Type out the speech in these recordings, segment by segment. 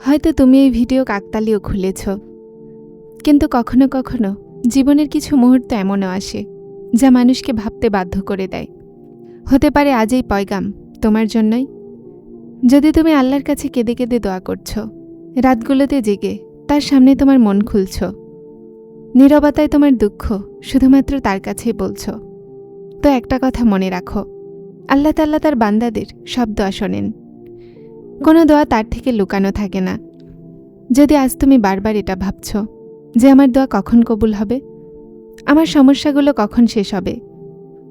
হয়তো তুমি এই ভিডিও কাকতালীয় খুলেছ, কিন্তু কখনো কখনো জীবনের কিছু মুহূর্ত এমনও আসে যা মানুষকে ভাবতে বাধ্য করে দেয়। হতে পারে আজ এই পয়গাম তোমার জন্যই। যদি তুমি আল্লাহর কাছে কেঁদে কেঁদে দোয়া করছ, রাতগুলোতে জেগে তার সামনে তোমার মন খুলছ, নীরবতায় তোমার দুঃখ শুধুমাত্র তার কাছেই বলছ, তো একটা কথা মনে রাখো, আল্লাহ তাআলা তার বান্দাদের সব দোয়া শোনেন। কোনো দোয়া তার থেকে লুকানো থাকে না। যদি আজ তুমি বারবার এটা ভাবছ যে আমার দোয়া কখন কবুল হবে, আমার সমস্যাগুলো কখন শেষ হবে,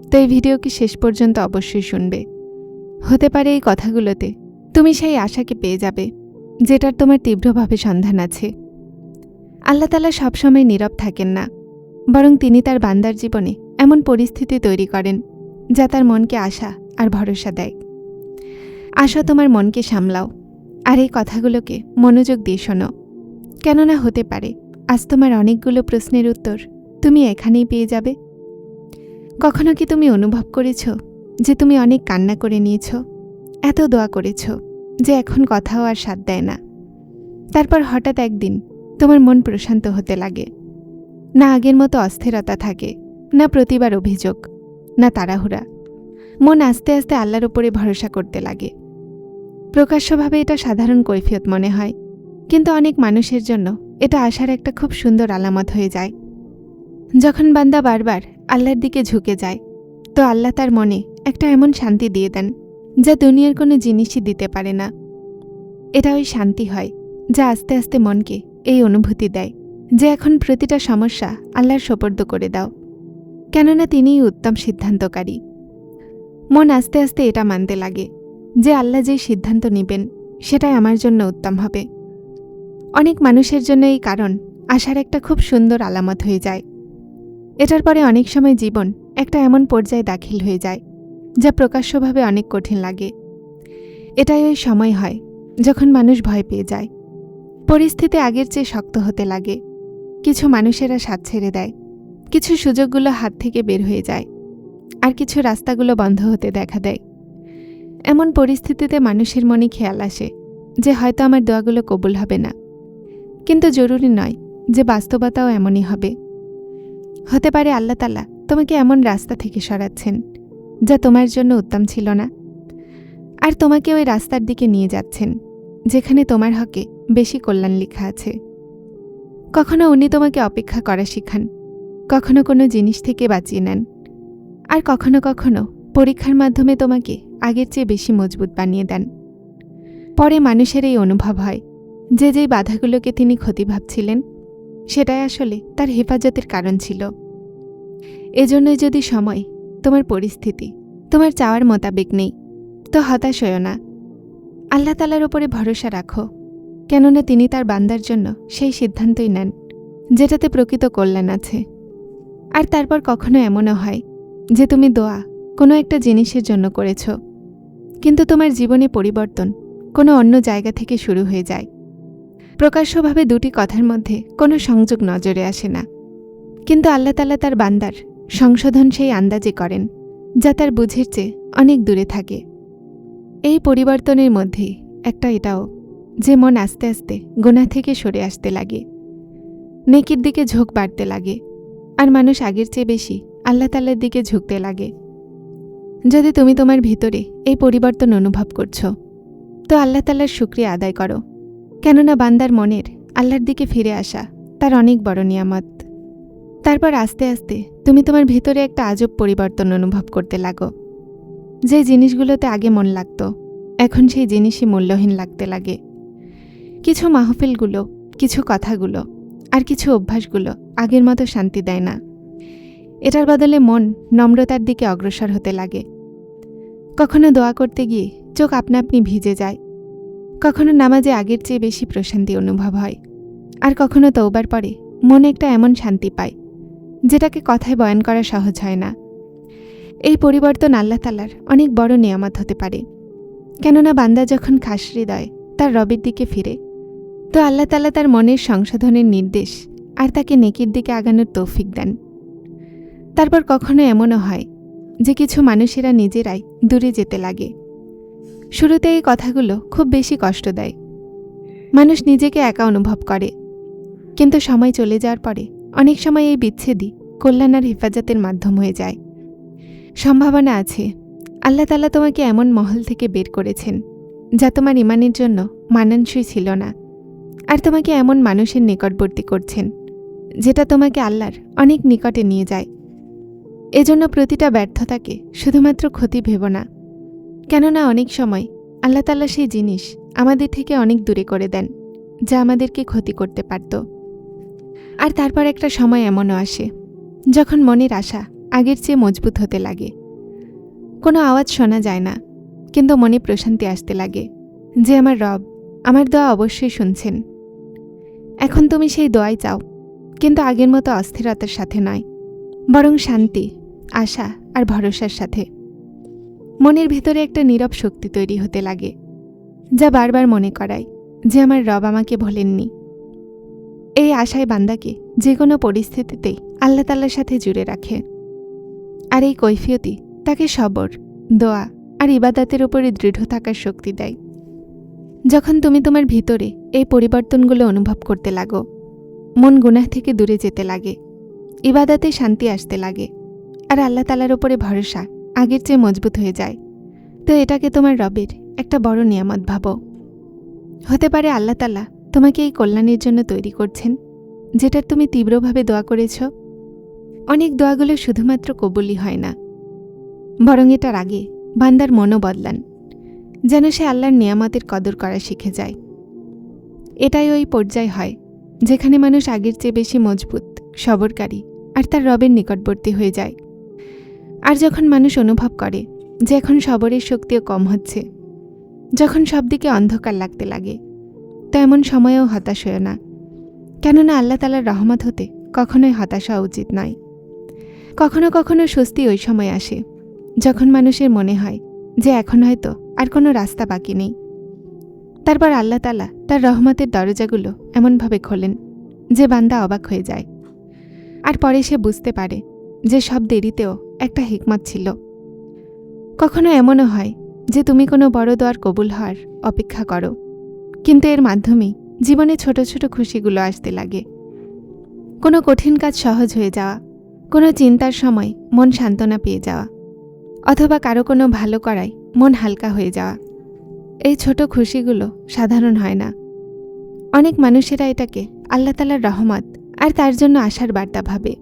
তো এই ভিডিও কি শেষ পর্যন্ত অবশ্যই শুনবে। হতে পারে এই কথাগুলোতে তুমি সেই আশাকে পেয়ে যাবে যেটার তোমার তীব্রভাবে সন্ধান আছে। আল্লাহ তাআলা সবসময় নীরব থাকেন না, বরং তিনি তার বান্দার জীবনে এমন পরিস্থিতি তৈরি করেন যা তার মনকে আশা আর ভরসা দেয়। আশা তোমার মনকে সামলাও, আর এই কথাগুলোকে মনোযোগ দিয়ে শোনো, কেননা হতে পারে আজ তোমার অনেকগুলো প্রশ্নের উত্তর তুমি এখানেই পেয়ে যাবে। কখনো কি তুমি অনুভব করেছ যে তুমি অনেক কান্না করে নিয়েছ, এত দোয়া করেছ যে এখন কথাও আর স্বাদ দেয় না, তারপর হঠাৎ একদিন তোমার মন প্রশান্ত হতে লাগে, না আগের মতো অস্থিরতা থাকে, না প্রতিবার অভিযোগ, না তাড়াহুড়া, মন আস্তে আস্তে আল্লাহর উপরে ভরসা করতে লাগে। প্রকাশ্যভাবে এটা সাধারণ কৈফিয়ত মনে হয়, কিন্তু অনেক মানুষের জন্য এটা আশার একটা খুব সুন্দর আলামত হয়ে যায়। যখন বান্দা বারবার আল্লাহর দিকে ঝুঁকে যায়, তো আল্লাহ তার মনে একটা এমন শান্তি দিয়ে দেন যা দুনিয়ার কোনো জিনিসই দিতে পারে না। এটা ওই শান্তি হয় যা আস্তে আস্তে মনকে এই অনুভূতি দেয় যে এখন প্রতিটা সমস্যা আল্লাহর সোপর্দ করে দাও, কেননা তিনিই উত্তম সিদ্ধান্তকারী। মন আস্তে আস্তে এটা মানতে লাগে যে আল্লাহ যেই সিদ্ধান্ত নেবেন সেটাই আমার জন্য উত্তম হবে। অনেক মানুষের জন্য এই কারণ আশার একটা খুব সুন্দর আলামত হয়ে যায়। এটার পরে অনেক সময় জীবন একটা এমন পর্যায়ে দাখিল হয়ে যায় যা প্রকাশ্যভাবে অনেক কঠিন লাগে। এটাই ওই সময় হয় যখন মানুষ ভয় পেয়ে যায়, পরিস্থিতি আগের চেয়ে শক্ত হতে লাগে, কিছু মানুষেরা সাথ ছেড়ে দেয়, কিছু সুযোগগুলো হাত থেকে বের হয়ে যায়, আর কিছু রাস্তাগুলো বন্ধ হতে দেখা দেয়। এমন পরিস্থিতিতে মানুষের মনে খেয়াল আসে যে হয়তো আমার দোয়াগুলো কবুল হবে না, কিন্তু জরুরি নয় যে বাস্তবতাও এমনই হবে। হতে পারে আল্লাহ তাআলা তোমাকে এমন রাস্তা থেকে সরাচ্ছেন যা তোমার জন্য উত্তম ছিল না, আর তোমাকে ওই রাস্তার দিকে নিয়ে যাচ্ছেন যেখানে তোমার হকে বেশি কল্যাণ লেখা আছে। কখনো উনি তোমাকে অপেক্ষা করা শিখান, কখনো কোনো জিনিস থেকে বাঁচিয়ে নেন, আর কখনো কখনো পরীক্ষার মাধ্যমে তোমাকে আগের চেয়ে বেশি মজবুত বানিয়ে দেন। পরে মানুষের এই অনুভব হয় যে যেই বাধাগুলোকে তিনি ক্ষতি ভাবছিলেন সেটাই আসলে তার হেফাজতের কারণ ছিল। এজন্যই যদি সময়, তোমার পরিস্থিতি তোমার চাওয়ার মোতাবেক নেই, তো হতাশ হয়ো না। আল্লাহ তাআলার উপরে ভরসা রাখো, কেননা তিনি তার বান্দার জন্য সেই সিদ্ধান্তই নেন যেটাতে প্রকৃত কল্যাণ আছে। আর তারপর কখনো এমনও হয় যে তুমি দোয়া কোনো একটা জিনিসের জন্য করেছ, কিন্তু তোমার জীবনে পরিবর্তন কোনো অন্য জায়গা থেকে শুরু হয়ে যায়। প্রকাশ্যভাবে দুটি কথার মধ্যে কোনো সংযোগ নজরে আসে না, কিন্তু আল্লাহ তাআলা তার বান্দার সংশোধন সেই আন্দাজে করেন যা তার বুঝের চেয়ে অনেক দূরে থাকে। এই পরিবর্তনের মধ্যে একটা এটাও যে মন আস্তে আস্তে গুনাহ থেকে সরে আসতে লাগে, নেকির দিকে ঝোঁক বাড়তে লাগে, আর মানুষ আগের চেয়ে বেশি আল্লাহ তাআলার দিকে ঝুঁকতে লাগে। যদি তুমি তোমার ভিতরে এই পরিবর্তন অনুভব করছো, তো আল্লাহ তাআলার শুকরিয়া আদায় করো, কেননা বান্দার মনের আল্লাহর দিকে ফিরে আসা তার অনেক বড় নিয়ামত। তারপর আস্তে আস্তে তুমি তোমার ভিতরে একটা আজব পরিবর্তন অনুভব করতে লাগো। যে জিনিসগুলোতে আগে মন লাগত, এখন সেই জিনিসই মূল্যহীন লাগতে লাগে। কিছু মাহফিলগুলো, কিছু কথাগুলো, আর কিছু অভ্যাসগুলো আগের মতো শান্তি দেয় না। এটার বদলে মন নম্রতার দিকে অগ্রসর হতে লাগে। কখনো দোয়া করতে গিয়ে চোখ আপনা আপনি ভিজে যায়, কখনো নামাজে আগের চেয়ে বেশি প্রশান্তি অনুভব হয়, আর কখনো তওবার পরে মনে একটা এমন শান্তি পায় যেটাকে কথায় বয়ান করা সহজ হয় না। এই পরিবর্তন আল্লাহ তাআলার অনেক বড় নিয়ামত হতে পারে, কেননা বান্দা যখন খাস হৃদয় তার রবের দিকে ফিরে, তো আল্লাহ তাআলা তার মনের সংশোধনের নির্দেশ আর তাকে নেকির দিকে আগানোর তৌফিক দেন। তারপর কখনো এমনও হয় যে কিছু মানুষেরা নিজেরাই দূরে যেতে লাগে। শুরুতে এই কথাগুলো খুব বেশি কষ্ট দেয়। মানুষ নিজেকে একা অনুভব করে, কিন্তু সময় চলে যাওয়ার পরে অনেক সময় এই বিচ্ছেদই কল্যাণ আর হেফাজতের মাধ্যম হয়ে যায়। সম্ভাবনা আছে আল্লাহ তাআলা তোমাকে এমন মহল থেকে বের করেছেন যা তোমার ঈমানের জন্য মানানসই ছিল না, আর তোমাকে এমন মানুষের নিকটবর্তী করছেন যেটা তোমাকে আল্লাহর অনেক নিকটে নিয়ে যায়। এজন্য প্রতিটা ব্যর্থতাকে শুধুমাত্র ক্ষতি ভেবো না, কেননা অনেক সময় আল্লাহ তাআলা সেই জিনিস আমাদের থেকে অনেক দূরে করে দেন যা আমাদেরকে ক্ষতি করতে পারত। আর তারপর একটা সময় এমনও আসে যখন মনের আশা আগের চেয়ে মজবুত হতে লাগে। কোনো আওয়াজ শোনা যায় না, কিন্তু মনে প্রশান্তি আসতে লাগে যে আমার রব আমার দোয়া অবশ্যই শুনছেন। এখন তুমি সেই দোয়াই চাও, কিন্তু আগের মতো অস্থিরতার সাথে নয়, বরং শান্তি, আশা আর ভরসার সাথে। মনের ভিতরে একটা নীরব শক্তি তৈরি হতে লাগে যা বারবার মনে করায় যে আমার রব আমাকে ভোলেননি। এই আশায় বান্দাকে যে কোনো পরিস্থিতিতেই আল্লাহ তাআলার সাথে জুড়ে রাখে, আর এই কৈফিয়তই তাকে সবর, দোয়া আর ইবাদতের উপরে দৃঢ় থাকার শক্তি দেয়। যখন তুমি তোমার ভিতরে এই পরিবর্তনগুলো অনুভব করতে লাগো, মন গুনাহ থেকে দূরে যেতে লাগে, ইবাদতে শান্তি আসতে লাগে, আর আল্লাহ তাআলার উপরে ভরসা আগের চেয়ে মজবুত হয়ে যায়, তো এটাকে তোমার রবের একটা বড় নিয়ামত ভাবো। হতে পারে আল্লাহ তাআলা তোমাকে এই কল্যাণের জন্য তৈরি করছেন যেটার তুমি তীব্রভাবে দোয়া করেছ। অনেক দোয়াগুলো শুধুমাত্র কবুলই হয় না, বরং এটার আগে বান্দার মনও বদলান, যেন সে আল্লাহর নিয়ামতের কদর করা শিখে যায়। এটাই ওই পর্যায় হয় যেখানে মানুষ আগের চেয়ে বেশি মজবুত, সবরকারী আর তার রবের নিকটবর্তী হয়ে যায়। আর যখন মানুষ অনুভব করে যে এখন সবরের শক্তিও কম হচ্ছে, যখন সব দিকে অন্ধকার লাগতে লাগে, তো এমন সময়েও হতাশ হয়েও না, কেননা আল্লাহ তাআলার রহমত হতে কখনোই হতাশ হওয়া উচিত নয়। কখনো কখনো স্বস্তি ওই সময় আসে যখন মানুষের মনে হয় যে এখন হয়তো আর কোনো রাস্তা বাকি নেই। তারপর আল্লাহ তাআলা তার রহমতের দরজাগুলো এমনভাবে খোলেন যে বান্দা অবাক হয়ে যায়, আর পরে সে বুঝতে পারে যে সব দেরিতেও একটা হিকমত ছিল। কখনো এমনও হয় যে তুমি কোনো বড় দোয়ার কবুল হওয়ার অপেক্ষা করো, কিন্তু এর মাধ্যমেই জীবনে ছোট ছোট খুশিগুলো আসতে লাগে। কোনো কঠিন কাজ সহজ হয়ে যাওয়া, কোনো চিন্তার সময় মন সান্ত্বনা পেয়ে যাওয়া, অথবা কারো কোনো ভালো করায় মন হালকা হয়ে যাওয়া, এই ছোট খুশিগুলো সাধারণ হয় না। অনেক মানুষেরা এটাকে আল্লাহ তাআলার রহমত আর তার জন্য আশার বার্তা ভাবে,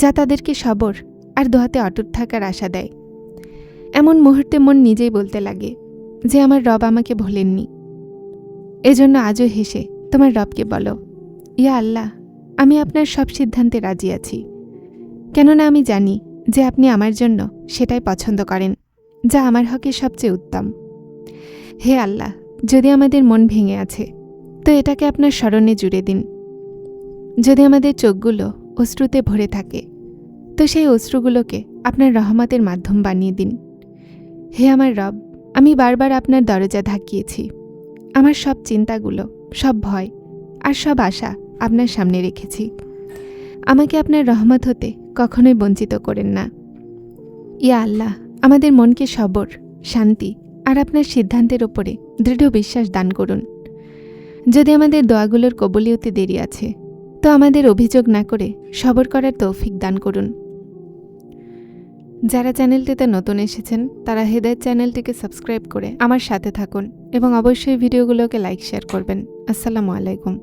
যা তাদেরকে সবর আর দোয়াতে অটুট থাকার আশা দেয়। এমন মুহূর্তে মন নিজেই বলতে লাগে যে আমার রব আমাকে ভোলেননি। এজন্য আজও হেসে তোমার রবকে বলো, ইয়া আল্লাহ, আমি আপনার সব সিদ্ধান্তে রাজি আছি, কেননা আমি জানি যে আপনি আমার জন্য সেটাই পছন্দ করেন যা আমার হকে সবচেয়ে উত্তম। হে আল্লাহ, যদি আমাদের মন ভেঙে আছে তো এটাকে আপনার স্মরণে জুড়ে দিন। যদি আমাদের চোখগুলো অশ্রুতে ভরে থাকে তো সেই অশ্রুগুলোকে আপনার রহমতের মাধ্যম বানিয়ে দিন। হে আমার রব, আমি বারবার আপনার দরজা ধাকিয়েছি, আমার সব চিন্তাগুলো, সব ভয় আর সব আশা আপনার সামনে রেখেছি। আমাকে আপনার রহমত হতে কখনোই বঞ্চিত করেন না। ইয়া আল্লাহ, আমাদের মনকে সবর, শান্তি আর আপনার সিদ্ধান্তের ওপরে দৃঢ় বিশ্বাস দান করুন। যদি আমাদের দোয়াগুলোর কবুলিয়তে দেরি আছে তো আমাদের অভিযোগ না করে সবর করার তৌফিক দান করুন। যারা চ্যানেলটিতে নতুন এসেছেন তারা হেদায়েত চ্যানেলটিকে সাবস্ক্রাইব করে আমার সাথে থাকুন এবং অবশ্যই ভিডিওগুলোকে লাইক শেয়ার করবেন। আসসালামু আলাইকুম।